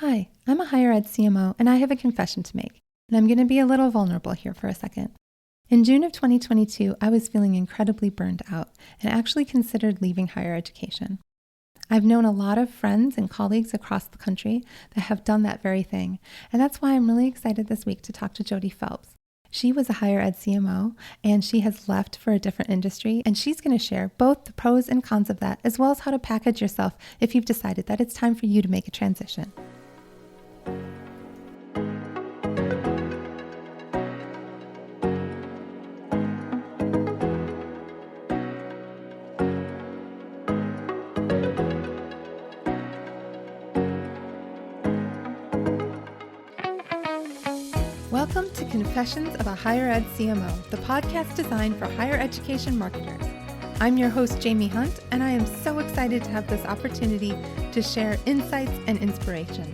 Hi, I'm a higher ed CMO and I have a confession to make, and I'm going to be a little vulnerable here for a second. In June of 2022, I was feeling incredibly burned out and actually considered leaving higher education. I've known a lot of friends and colleagues across the country that have done that very thing, and that's why I'm really excited this week to talk to Jodi Phelps. She was a higher ed CMO, and she has left for a different industry, and she's going to share both the pros and cons of that, as well as how to package yourself if you've decided that it's time for you to make a transition. Welcome to Confessions of a Higher Ed CMO, the podcast designed for higher education marketers. I'm your host, Jaime Hunt, and I am so excited to have this opportunity to share insights and inspiration.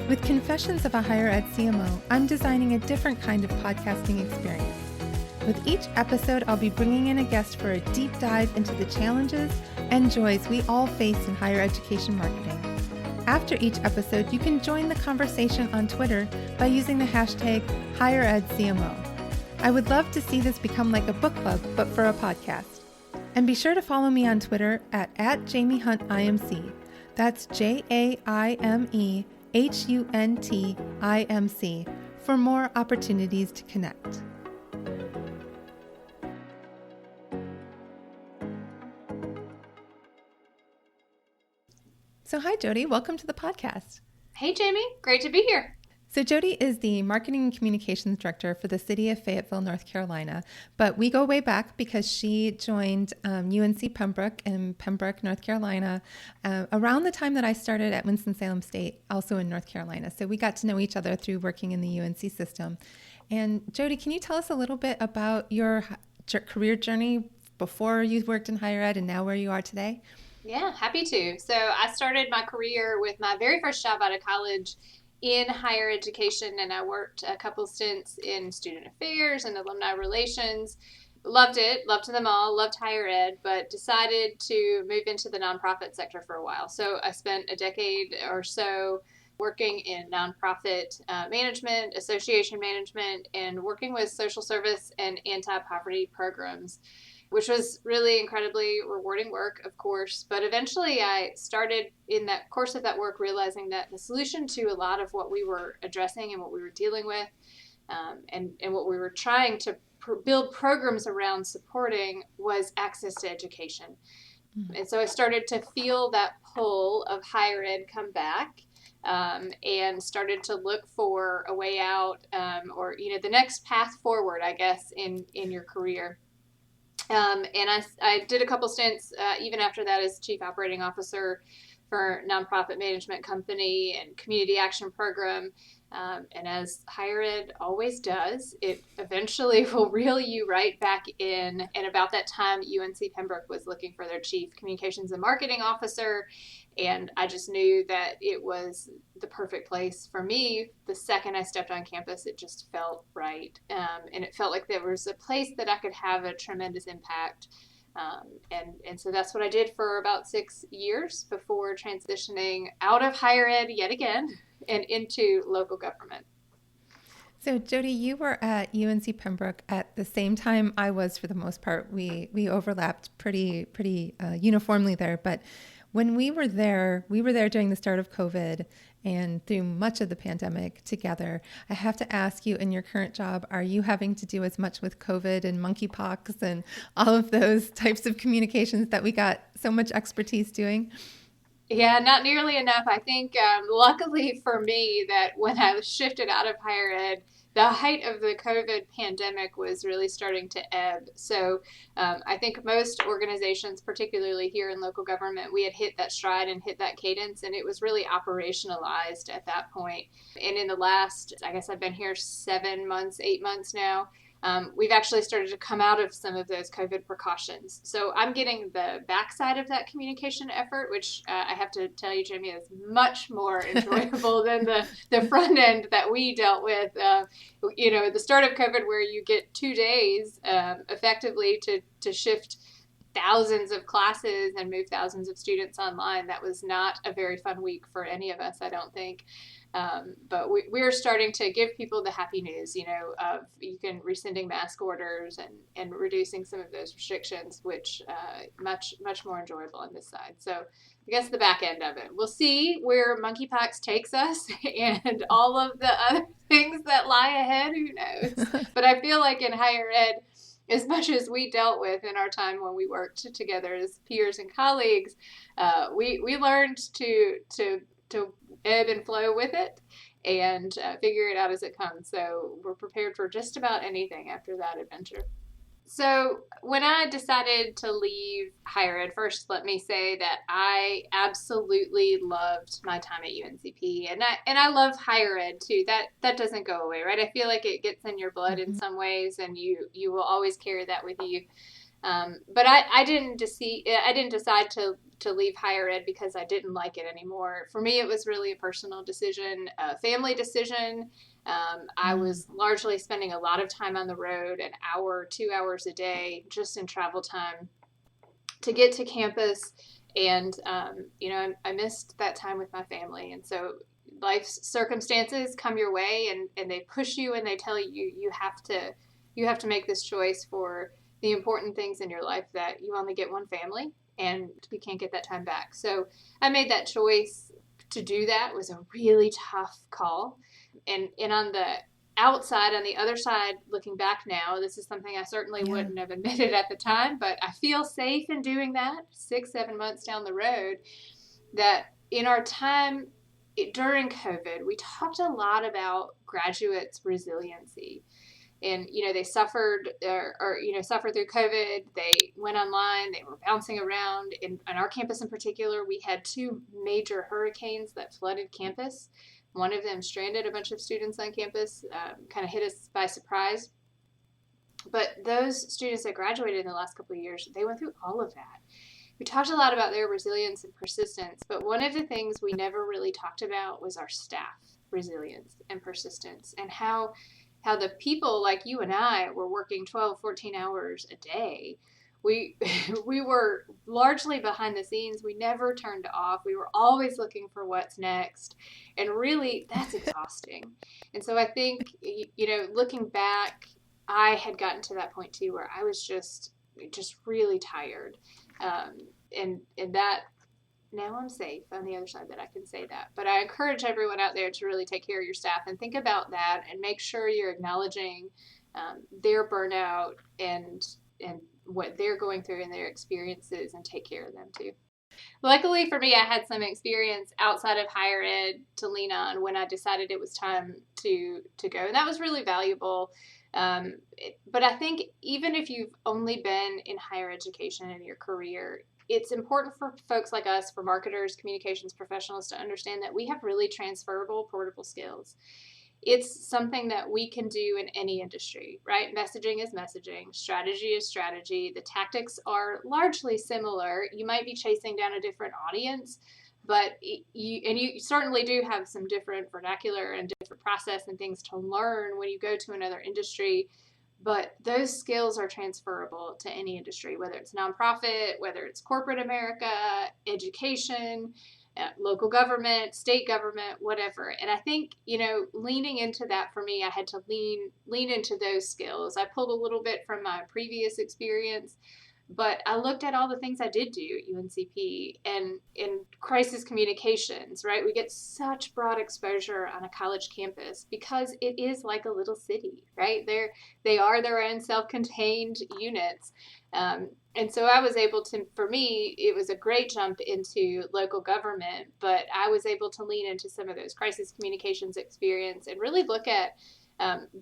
With Confessions of a Higher Ed CMO, I'm designing a different kind of podcasting experience. With each episode, I'll be bringing in a guest for a deep dive into the challenges and joys we all face in higher education marketing. After each episode, you can join the conversation on Twitter by using the hashtag HigherEdCMO. I would love to see this become like a book club, but for a podcast. And be sure to follow me on Twitter at JamieHuntIMC. That's JamieHuntIMC for more opportunities to connect. So hi, Jodi. Welcome to the podcast. Hey, Jaime. Great to be here. So Jodi is the Marketing and Communications Director for the City of Fayetteville, North Carolina. But we go way back because she joined UNC Pembroke in Pembroke, North Carolina, around the time that I started at Winston-Salem State, also in North Carolina. So we got to know each other through working in the UNC system. And Jodi, can you tell us a little bit about your career journey before you worked in higher ed and now where you are today? Yeah, happy to. So I started my career with my very first job out of college in higher education, and I worked a couple stints in student affairs and alumni relations. Loved it, loved them all, loved higher ed, but decided to move into the nonprofit sector for a while. So I spent a decade or so working in nonprofit management, association management, and working with social service and anti-poverty programs, which was really incredibly rewarding work, of course. But eventually I started in that course of that work realizing that the solution to a lot of what we were addressing and what we were dealing with and what we were trying to build programs around supporting was access to education. Mm-hmm. And so I started to feel that pull of higher ed come back. And started to look for a way out or the next path forward, I guess, in your career. And I did a couple stints even after that as chief operating officer for nonprofit management company and community action program. And as higher ed always does, it eventually will reel you right back in. And about that time, UNC Pembroke was looking for their chief communications and marketing officer. And I just knew that it was the perfect place for me. The second I stepped on campus, it just felt right. And it felt like there was a place that I could have a tremendous impact. And so that's what I did for about 6 years before transitioning out of higher ed yet again and into local government. So Jodi, you were at UNC Pembroke at the same time I was for the most part. We overlapped pretty uniformly there, but when we were there during the start of COVID and through much of the pandemic together. I have to ask you, in your current job, are you having to do as much with COVID and monkeypox and all of those types of communications that we got so much expertise doing? Yeah, not nearly enough. I think luckily for me that when I was shifted out of higher ed, the height of the COVID pandemic was really starting to ebb. So I think most organizations, particularly here in local government, we had hit that stride and hit that cadence, and it was really operationalized at that point. And in the last, I guess I've been here 7 months, 8 months now, we've actually started to come out of some of those COVID precautions. So I'm getting the backside of that communication effort, which I have to tell you, Jaime, is much more enjoyable than the front end that we dealt with. The start of COVID, where you get 2 days effectively to shift thousands of classes and move thousands of students online. That was not a very fun week for any of us, I don't think. But we're starting to give people the happy news, of rescinding mask orders and reducing some of those restrictions, which much more enjoyable on this side. So I guess the back end of it. We'll see where monkeypox takes us and all of the other things that lie ahead. Who knows? But I feel like in higher ed, as much as we dealt with in our time when we worked together as peers and colleagues, we learned to ebb and flow with it and figure it out as it comes. So we're prepared for just about anything after that adventure. So when I decided to leave higher ed, first let me say that I absolutely loved my time at UNCP, and I love higher ed too. That doesn't go away, right? I feel like it gets in your blood in some ways, and you will always carry that with you. But I didn't decide to leave higher ed because I didn't like it anymore. For me, it was really a personal decision, a family decision. I was largely spending a lot of time on the road, 2 hours a day, just in travel time to get to campus. And, I missed that time with my family. And so life's circumstances come your way and they push you and they tell you, you have to make this choice for the important things in your life, that you only get one family and you can't get that time back. So I made that choice to do that. It was a really tough call. And on the outside, on the other side, looking back now, this is something I certainly wouldn't have admitted at the time, but I feel safe in doing that 6-7 months down the road, that in our time during COVID, we talked a lot about graduates' resiliency. And, they suffered suffered through COVID. They went online. They were bouncing around. On our campus in particular, we had 2 major hurricanes that flooded campus. One of them stranded a bunch of students on campus, kind of hit us by surprise. But those students that graduated in the last couple of years, they went through all of that. We talked a lot about their resilience and persistence, but one of the things we never really talked about was our staff resilience and persistence, and how the people like you and I were working 12, 14 hours a day. We were largely behind the scenes. We never turned off. We were always looking for what's next. And really, that's exhausting. And so I think, looking back, I had gotten to that point too, where I was just really tired. And that, now I'm safe on the other side that I can say that. But I encourage everyone out there to really take care of your staff and think about that and make sure you're acknowledging their burnout and what they're going through and their experiences, and take care of them too. Luckily for me, I had some experience outside of higher ed to lean on when I decided it was time to go. And that was really valuable. But I think even if you've only been in higher education in your career, it's important for folks like us, for marketers, communications professionals, to understand that we have really transferable, portable skills. It's something that we can do in any industry, right? Messaging is messaging. Strategy is strategy. The tactics are largely similar. You might be chasing down a different audience, but you certainly do have some different vernacular and different process and things to learn when you go to another industry. But those skills are transferable to any industry, whether it's nonprofit, whether it's corporate America, education, local government, state government, whatever. And I think, leaning into that for me, I had to lean into those skills. I pulled a little bit from my previous experience, but I looked at all the things I did do at UNCP and in crisis communications, right? We get such broad exposure on a college campus because it is like a little city, right? They are their own self-contained units. And so I was able to, for me, it was a great jump into local government, but I was able to lean into some of those crisis communications experience and really look at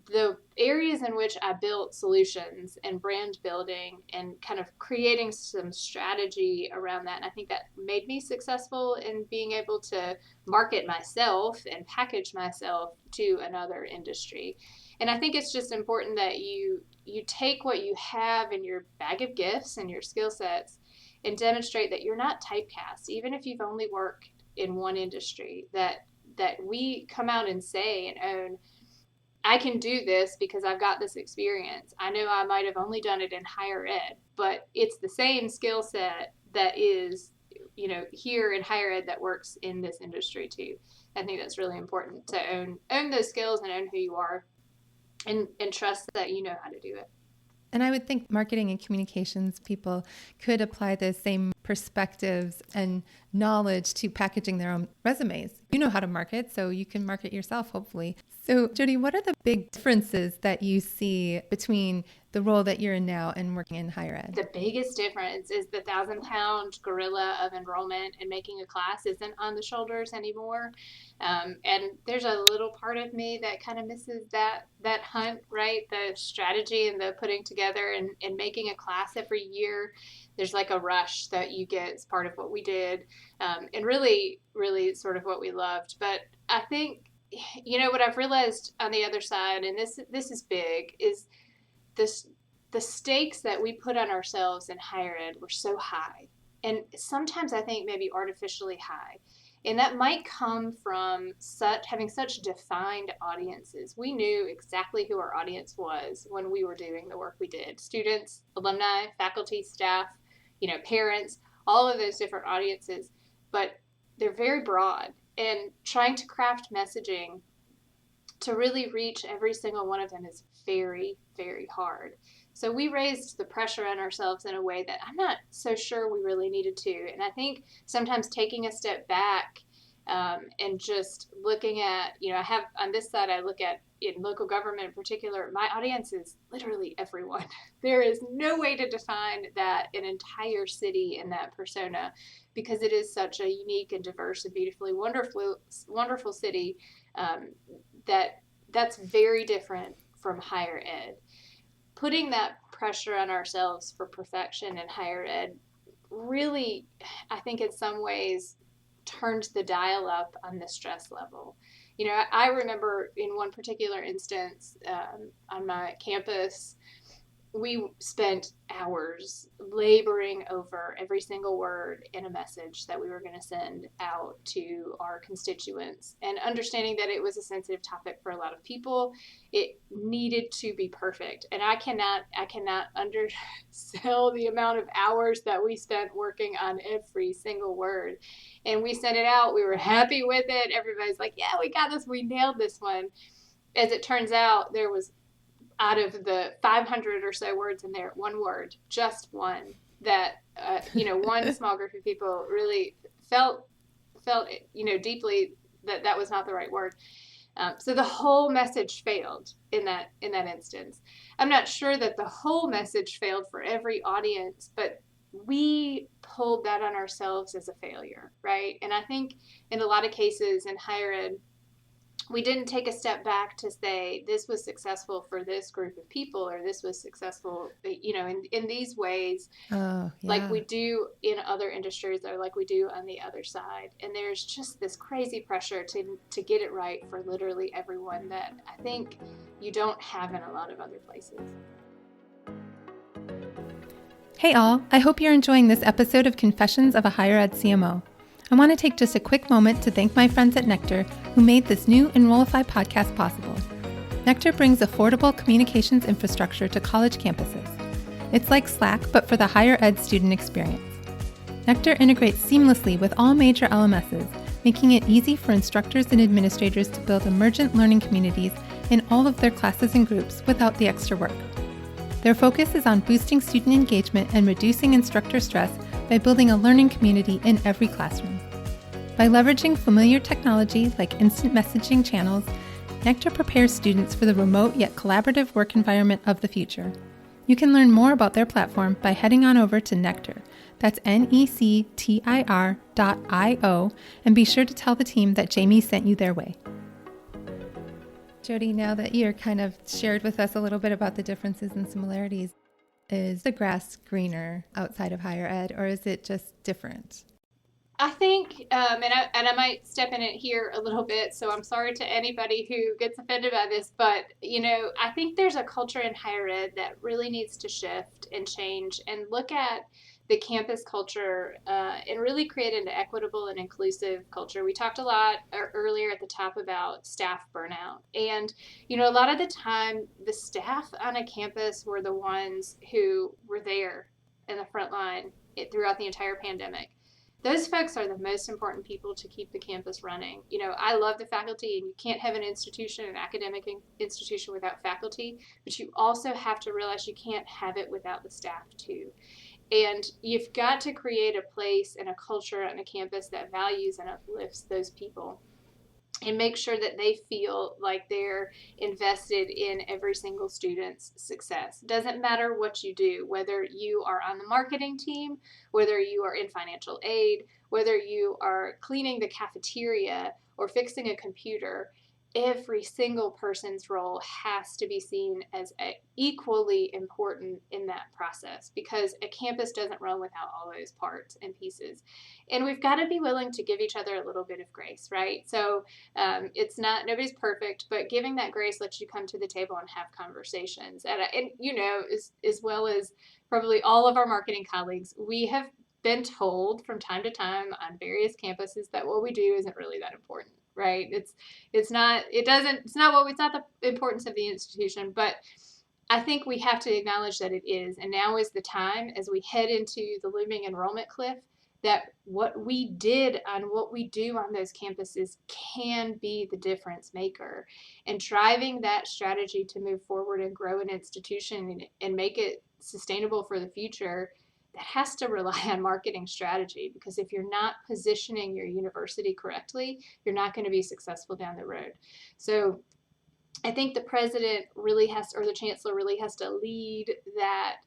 the areas in which I built solutions and brand building and kind of creating some strategy around that. And I think that made me successful in being able to market myself and package myself to another industry. And I think it's just important that you take what you have in your bag of gifts and your skill sets and demonstrate that you're not typecast, even if you've only worked in one industry, that we come out and say and own, I can do this because I've got this experience. I know I might have only done it in higher ed, but it's the same skill set that is, here in higher ed that works in this industry too. I think that's really important to own those skills and own who you are, and trust that you know how to do it. And I would think marketing and communications people could apply the same perspectives and knowledge to packaging their own resumes. You know how to market, so you can market yourself, hopefully. So, Jodi, what are the big differences that you see between the role that you're in now and working in higher ed? The biggest difference is the 1,000-pound gorilla of enrollment and making a class isn't on the shoulders anymore. And there's a little part of me that kind of misses that hunt, right? The strategy and the putting together and making a class every year. There's like a rush that you get as part of what we did, and really, really sort of what we loved. But I think, what I've realized on the other side, and this is big, is the stakes that we put on ourselves in higher ed were so high. And sometimes I think maybe artificially high. And that might come from having such defined audiences. We knew exactly who our audience was when we were doing the work we did. Students, alumni, faculty, staff, parents, all of those different audiences. But they're very broad. And trying to craft messaging to really reach every single one of them is very, very hard. So we raised the pressure on ourselves in a way that I'm not so sure we really needed to. And I think sometimes taking a step back and just looking at, I have on this side, I look at in local government in particular, my audience is literally everyone. There is no way to define that an entire city in that persona, because it is such a unique and diverse and beautifully wonderful city that's very different from higher ed. Putting that pressure on ourselves for perfection in higher ed really, I think in some ways, turned the dial up on the stress level. I remember in one particular instance on my campus, we spent hours laboring over every single word in a message that we were going to send out to our constituents, and understanding that it was a sensitive topic for a lot of people. It needed to be perfect. And I cannot undersell the amount of hours that we spent working on every single word. And we sent it out. We were happy with it. Everybody's like, yeah, we got this. We nailed this one. As it turns out, there was, out of the 500 or so words in there, one word, just one, that, one small group of people really felt, deeply that was not the right word. So the whole message failed in that instance. I'm not sure that the whole message failed for every audience, but we pulled that on ourselves as a failure, right? And I think in a lot of cases in higher ed, we didn't take a step back to say this was successful for this group of people, or this was successful, in these ways, like we do in other industries, or like we do on the other side. And there's just this crazy pressure to get it right for literally everyone that I think you don't have in a lot of other places. Hey all, I hope you're enjoying this episode of Confessions of a Higher Ed CMO. I want to take just a quick moment to thank my friends at Nectar who made this new Enrollify podcast possible. Nectar brings affordable communications infrastructure to college campuses. It's like Slack, but for the higher ed student experience. Nectar integrates seamlessly with all major LMSs, making it easy for instructors and administrators to build emergent learning communities in all of their classes and groups without the extra work. Their focus is on boosting student engagement and reducing instructor stress by building a learning community in every classroom. By leveraging familiar technology like instant messaging channels, Nectar prepares students for the remote yet collaborative work environment of the future. You can learn more about their platform by heading on over to Nectar, that's nectir.io, and be sure to tell the team that Jaime sent you their way. Jodi, now that you're kind of shared with us a little bit about the differences and similarities, is the grass greener outside of higher ed, or is it just different? I think, and I might step in it here a little bit, so I'm sorry to anybody who gets offended by this, but, I think there's a culture in higher ed that really needs to shift and change and look at the campus culture and really create an equitable and inclusive culture. We talked a lot earlier at the top about staff burnout. And, a lot of the time, the staff on a campus were the ones who were there in the front line throughout the entire pandemic. Those folks are the most important people to keep the campus running. I love the faculty, and you can't have an academic institution without faculty, but you also have to realize you can't have it without the staff too. And you've got to create a place and a culture on a campus that values and uplifts those people and make sure that they feel like they're invested in every single student's success. Doesn't matter what you do, whether you are on the marketing team, whether you are in financial aid, whether you are cleaning the cafeteria or fixing a computer. Every single person's role has to be seen as equally important in that process, because a campus doesn't run without all those parts and pieces. And we've got to be willing to give each other a little bit of grace, right? So it's not, nobody's perfect, but giving that grace lets you come to the table and have conversations. And as well as probably all of our marketing colleagues, we have been told from time to time on various campuses that what we do isn't really that important. Right? It's not the importance of the institution, but I think we have to acknowledge that it is. And now is the time, as we head into the looming enrollment cliff, that what we did on what we do on those campuses can be the difference maker. And driving that strategy to move forward and grow an institution and make it sustainable for the future, that has to rely on marketing strategy, because if you're not positioning your university correctly, you're not going to be successful down the road. So I think the president really has, or the chancellor really has to lead that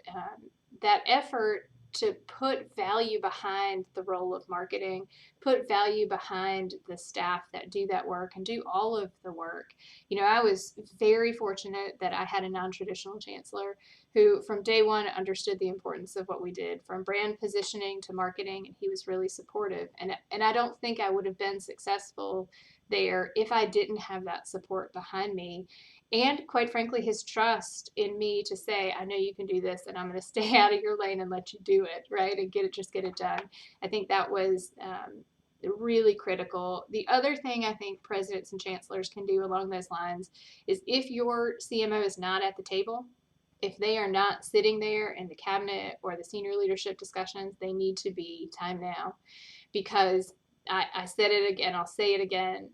effort to put value behind the role of marketing, put value behind the staff that do that work and do all of the work. I was very fortunate that I had a non-traditional chancellor who from day one understood the importance of what we did, from brand positioning to marketing, and he was really supportive. And I don't think I would have been successful there if I didn't have that support behind me. And quite frankly, his trust in me to say, I know you can do this, and I'm going to stay out of your lane and let you do it, right? And just get it done. I think that was really critical. The other thing I think presidents and chancellors can do along those lines is, if your CMO is not at the table, if they are not sitting there in the cabinet or the senior leadership discussions, they need to be time now. Because I said it again, I'll say it again,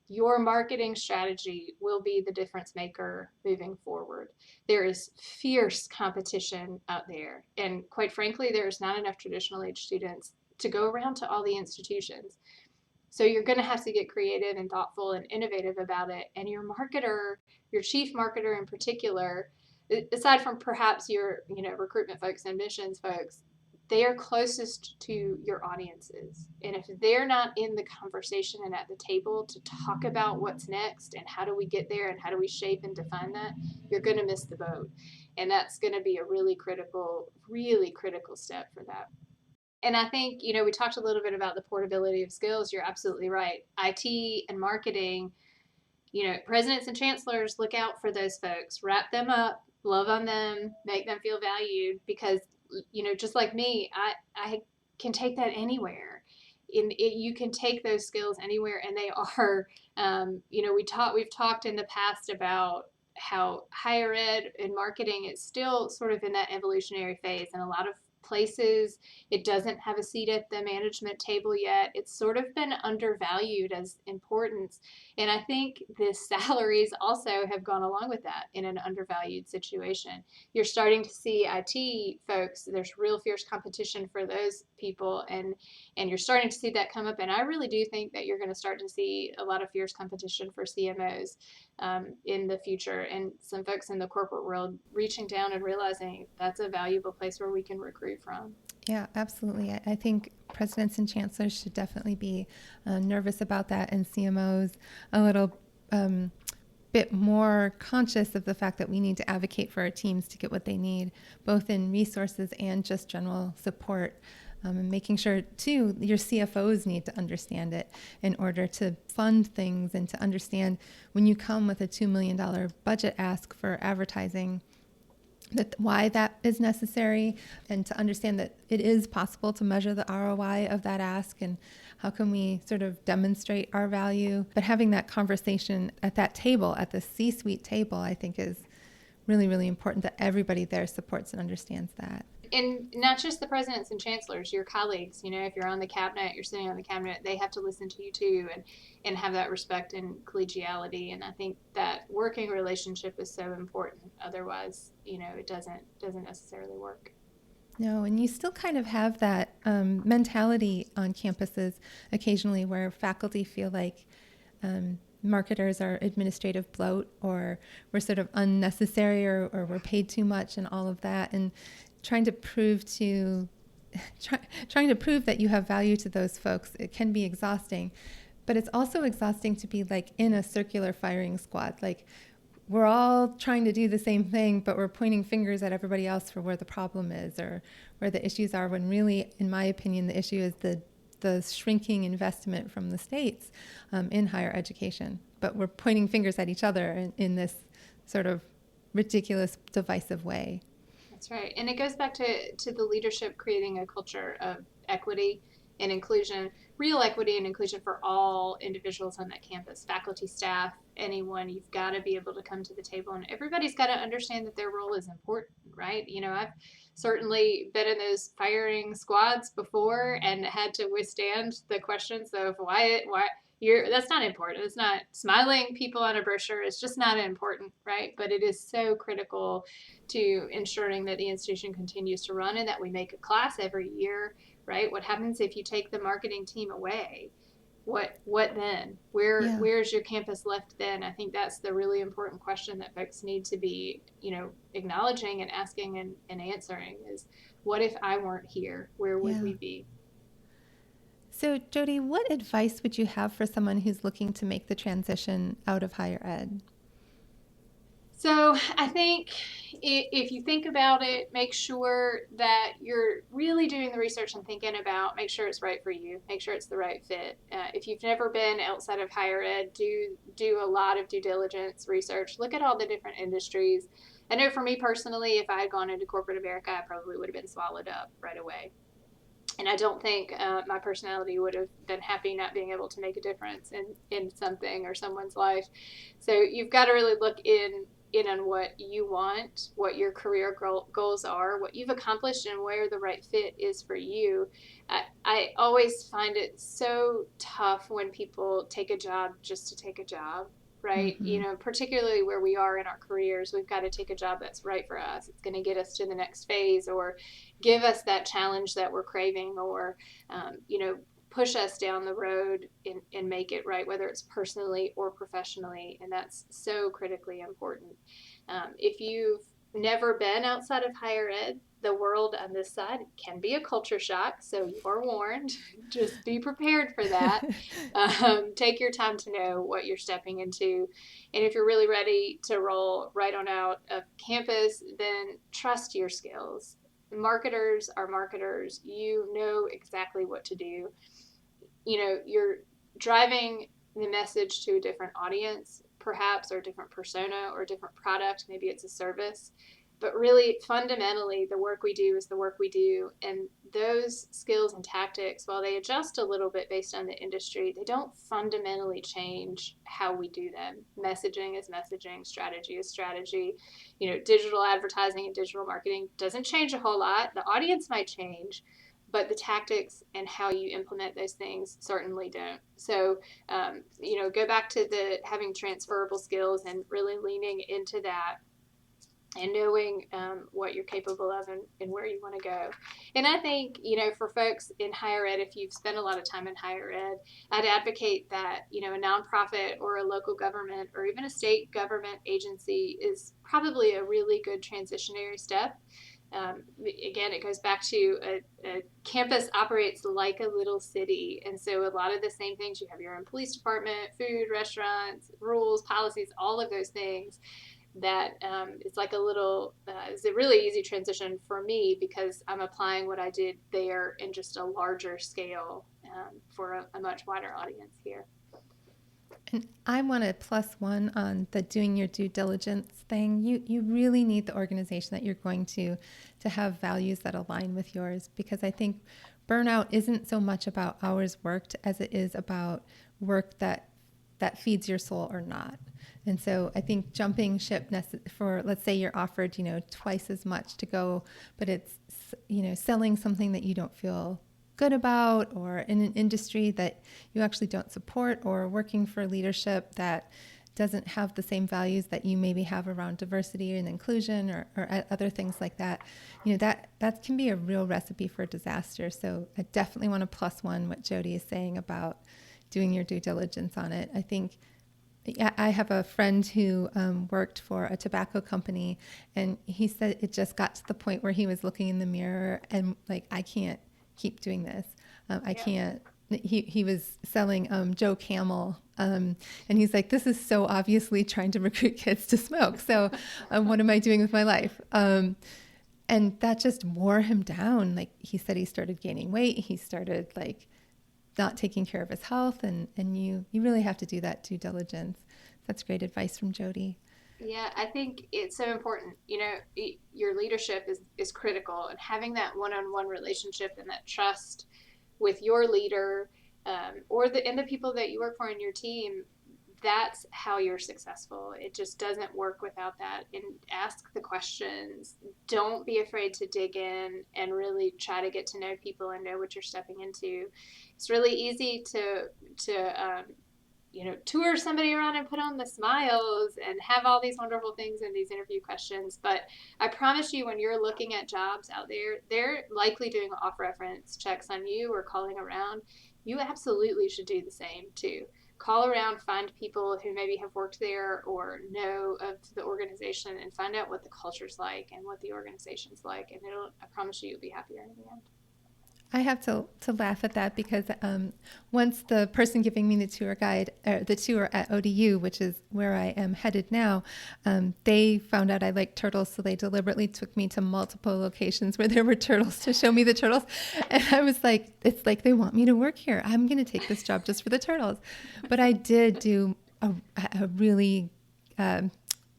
your marketing strategy will be the difference maker moving forward. There is fierce competition out there. And quite frankly, there's not enough traditional age students to go around to all the institutions. So you're going to have to get creative and thoughtful and innovative about it. And your marketer, your chief marketer in particular, aside from perhaps your recruitment folks and admissions folks, they are closest to your audiences. And if they're not in the conversation and at the table to talk about what's next and how do we get there and how do we shape and define that, you're going to miss the boat. And that's going to be a really critical step for that. And I think, we talked a little bit about the portability of skills. You're absolutely right. IT and marketing, presidents and chancellors, look out for those folks, wrap them up, love on them, make them feel valued, because just like me, I can take that anywhere. You can take those skills anywhere, and they are, we've talked in the past about how higher ed and marketing is still sort of in that evolutionary phase, and a lot of places it doesn't have a seat at the management table yet. It's sort of been undervalued as importance, and I think the salaries also have gone along with that in an undervalued situation. You're starting to see IT folks, there's real fierce competition for those people, and you're starting to see that come up, and I really do think that you're going to start to see a lot of fierce competition for CMOs in the future, and some folks in the corporate world reaching down and realizing that's a valuable place where we can recruit from. Yeah, absolutely. I think presidents and chancellors should definitely be nervous about that, and CMOs a little bit more conscious of the fact that we need to advocate for our teams to get what they need, both in resources and just general support. And making sure, too, your CFOs need to understand it in order to fund things, and to understand when you come with a $2 million budget ask for advertising, why that is necessary, and to understand that it is possible to measure the ROI of that ask and how can we sort of demonstrate our value. But having that conversation at that table, at the C-suite table, I think is really, really important, that everybody there supports and understands that. And not just the presidents and chancellors, your colleagues, if you're on the cabinet, you're sitting on the cabinet, they have to listen to you too, and have that respect and collegiality. And I think that working relationship is so important. Otherwise, it doesn't necessarily work. No, and you still kind of have that mentality on campuses occasionally where faculty feel like marketers are administrative bloat, or we're sort of unnecessary, or we're paid too much and all of that. And trying to prove that you have value to those folks, it can be exhausting. But it's also exhausting to be like in a circular firing squad. Like, we're all trying to do the same thing, but we're pointing fingers at everybody else for where the problem is or where the issues are, when really, in my opinion, the issue is the shrinking investment from the states in higher education. But we're pointing fingers at each other in this sort of ridiculous, divisive way. That's right. And it goes back to the leadership creating a culture of equity and inclusion, real equity and inclusion for all individuals on that campus, faculty, staff, anyone. You've got to be able to come to the table, and everybody's got to understand that their role is important, right? I've certainly been in those firing squads before and had to withstand the questions of why that's not important. It's not smiling people on a brochure. It's just not important, right? But it is so critical to ensuring that the institution continues to run and that we make a class every year, right? What happens if you take the marketing team away? What then? Where's your campus left then? I think that's the really important question that folks need to be, acknowledging and asking and answering is, what if I weren't here? Where would we be? So, Jodi, what advice would you have for someone who's looking to make the transition out of higher ed? So I think if you think about it, make sure that you're really doing the research and thinking about, make sure it's right for you, make sure it's the right fit. If you've never been outside of higher ed, do a lot of due diligence research. Look at all the different industries. I know for me personally, if I had gone into corporate America, I probably would have been swallowed up right away. And I don't think my personality would have been happy not being able to make a difference in something or someone's life. So you've got to really look in on what you want, what your career goals are, what you've accomplished, and where the right fit is for you. I always find it so tough when people take a job just to take a job, right? Mm-hmm. Particularly where we are in our careers, we've got to take a job that's right for us. It's going to get us to the next phase or give us that challenge that we're craving, or, push us down the road and make it right, whether it's personally or professionally. And that's so critically important. If you've never been outside of higher ed, the world on this side can be a culture shock. So you are warned. Just be prepared for that. Take your time to know what you're stepping into. And if you're really ready to roll right on out of campus, then trust your skills. Marketers are marketers. You know exactly what to do. You're driving the message to a different audience, perhaps, or a different persona or a different product. Maybe it's a service. But really, fundamentally, the work we do is the work we do. And those skills and tactics, while they adjust a little bit based on the industry, they don't fundamentally change how we do them. Messaging is messaging, strategy is strategy. Digital advertising and digital marketing doesn't change a whole lot. The audience might change, but the tactics and how you implement those things certainly don't. So, go back to the having transferable skills and really leaning into that and knowing what you're capable of and where you want to go. And I think, for folks in higher ed, if you've spent a lot of time in higher ed, I'd advocate that, a nonprofit or a local government or even a state government agency is probably a really good transitionary step. Again, it goes back to a campus operates like a little city. And so a lot of the same things, you have your own police department, food, restaurants, rules, policies, all of those things that it's like it's a really easy transition for me because I'm applying what I did there in just a larger scale for a much wider audience here. And I want to +1 on the doing your due diligence thing. You really need the organization that you're going to have values that align with yours, because I think burnout isn't so much about hours worked as it is about work that feeds your soul or not. And so I think jumping ship for, let's say you're offered, twice as much to go, but it's, selling something that you don't feel good about, or in an industry that you actually don't support, or working for leadership that doesn't have the same values that you maybe have around diversity and inclusion, or other things like that, that can be a real recipe for disaster. So I definitely want to +1 what Jodi is saying about doing your due diligence on it. I think I have a friend who worked for a tobacco company, and he said it just got to the point where he was looking in the mirror and like, I can't keep doing this. I can't. He was selling Joe Camel, and he's like, this is so obviously trying to recruit kids to smoke. So what am I doing with my life? And that just wore him down. Like, he said he started gaining weight. He started like not taking care of his health, and you really have to do that due diligence. That's great advice from Jodi. Yeah, I think it's so important. Your leadership is critical, and having that one-on-one relationship and that trust with your leader, or the people that you work for in your team, that's how you're successful. It just doesn't work without that. And ask the questions. Don't be afraid to dig in and really try to get to know people and know what you're stepping into. It's really easy to tour somebody around and put on the smiles and have all these wonderful things in these interview questions. But I promise you, when you're looking at jobs out there, they're likely doing off-reference checks on you or calling around. You absolutely should do the same too. Call around, find people who maybe have worked there or know of the organization, and find out what the culture's like and what the organization's like. And I promise you'll be happier in the end. I have to laugh at that, because once the person giving me the tour at ODU, which is where I am headed now, they found out I like turtles, so they deliberately took me to multiple locations where there were turtles to show me the turtles. And I was like, it's like they want me to work here. I'm going to take this job just for the turtles. But I did do a really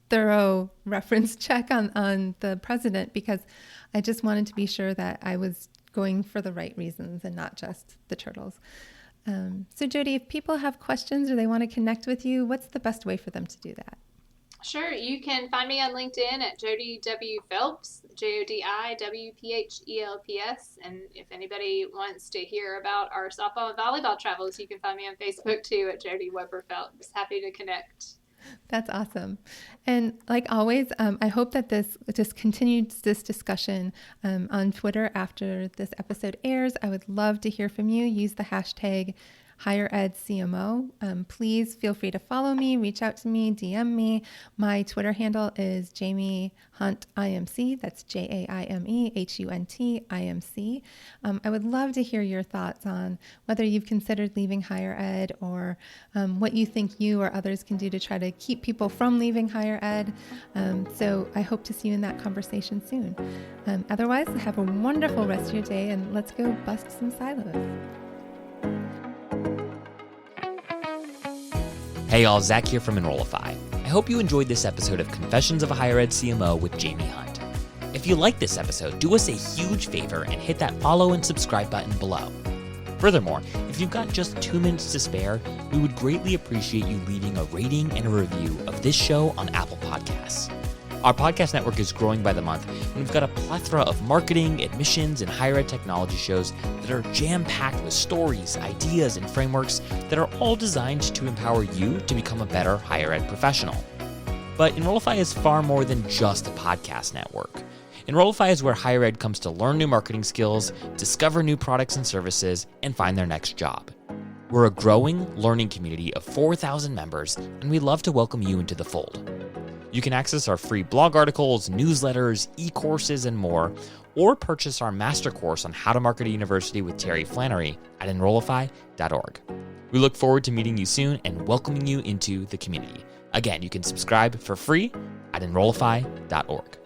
thorough reference check on the president, because I just wanted to be sure that I was going for the right reasons and not just the turtles. So Jodi, if people have questions or they want to connect with you, what's the best way for them to do that? Sure. You can find me on LinkedIn at Jodi W. Phelps, JodiWPhelps. And if anybody wants to hear about our softball and volleyball travels, you can find me on Facebook too at Jodi Weber Phelps. Happy to connect. That's awesome. And like always, I hope that this continues this discussion on Twitter after this episode airs. I would love to hear from you. Use the hashtag HigherEdCMO. Please feel free to follow me, reach out to me, DM me. My Twitter handle is Jaime Hunt IMC. That's JaimeHunt IMC. I would love to hear your thoughts on whether you've considered leaving higher ed, or what you think you or others can do to try to keep people from leaving higher ed. So I hope to see you in that conversation soon. Otherwise, have a wonderful rest of your day, and let's go bust some silos. Hey y'all, Zach here from Enrollify. I hope you enjoyed this episode of Confessions of a Higher Ed CMO with Jaime Hunt. If you liked this episode, do us a huge favor and hit that follow and subscribe button below. Furthermore, if you've got just 2 minutes to spare, we would greatly appreciate you leaving a rating and a review of this show on Apple Podcasts. Our podcast network is growing by the month, and we've got a plethora of marketing, admissions, and higher ed technology shows that are jam-packed with stories, ideas, and frameworks that are all designed to empower you to become a better higher ed professional. But Enrollify is far more than just a podcast network. Enrollify is where higher ed comes to learn new marketing skills, discover new products and services, and find their next job. We're a growing learning community of 4,000 members, and we'd love to welcome you into the fold. You can access our free blog articles, newsletters, e-courses, and more, or purchase our master course on how to market a university with Terry Flannery at Enrollify.org. We look forward to meeting you soon and welcoming you into the community. Again, you can subscribe for free at Enrollify.org.